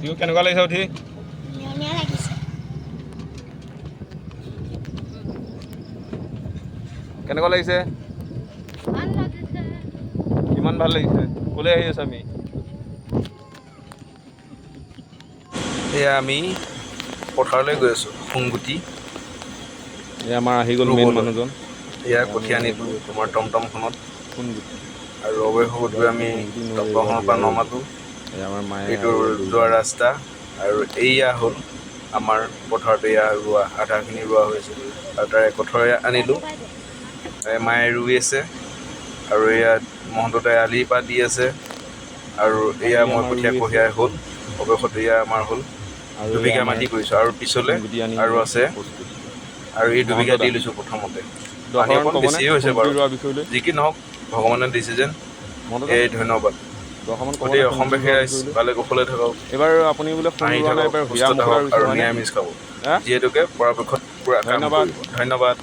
বিহু কেনেকুৱা লাগিছে উঠি? ধুনীয়া লাগিছে। কেনেকুৱা লাগিছে? ভাল লাগিছে। কিমান ভাল লাগিছে? ক'লৈ আহি আছো আমি? এয়া আমি পথাৰলৈ গৈ আছোঁ সোণগুটি এয়া আমাৰ আহি গ'ল মেইন ৰুবলৈ। মানুহজন। এয়া আমি কঠীয়া এতিয়া নিলোঁ গৈ আছোঁ আমাৰ টমটমখনত সোণগুটি। আৰু অৱশেষত গৈ আমি সোণগুটি নৈ এইবাৰ টমটমখনৰ পৰা বোৱাই ৰুলোঁ। নমালোঁ। এয়া আমাৰ মায়ে এইটো আৰু এয়া গৰু যোৱা বান্ধি। ৰাস্তা আৰু এয়া হ'ল আমাৰ পথাৰত এয়া ৰোৱা আধাখিনি ৰোৱা হৈছে আৰু তাৰে কঠীয়া আনিলোঁ। মায়ে ৰুই আছে আৰু ইয়াত মহন্তদাই আলি পাত দি আছে আৰু এয়া আলি মই আমাৰ কঠীয়া ৰুই আছে কঢ়িয়াই হ'ল। অৱশেষত এয়া আমাৰ হ'ল আৰু এয়া দুবিঘা আমাৰ মাটি কৰিছোঁ আৰু পিছলৈ সোণগুটি আনি আৰু আছে প্ৰস্তুত। আৰু এই দুবিঘা মহন্ত দি দা লৈছোঁ প্ৰথমতে। পানী দহমান অকণ ক'বনে বেছিয়ে হৈছে সোণগুটি বাৰু, ৰোৱাৰ বিষয়লৈ? যি কি নহওক ভগৱানে দিছে যেন মহন্ত দা এই ধন্যবাদ। দহমান ক'বনে গোটেই সোণগুটি অসমবাসী ৰোৱাৰ ৰাইজ বিষয়লৈ? ভালে কুশলে থাকক, এইবাৰ আপুনি বোলে সোণ হাঁহি ৰোৱা নাই, থাকক, এইবাৰ সুস্থ হীৰা মুকুতা থাকক ৰুইছে আৰু হয়নে? নিৰামিষ খাব। হা? যিহেতুকে পৰাপক্ষত পূৰা কাম ধন্যবাদ। কৰিব। ধন্যবাদ।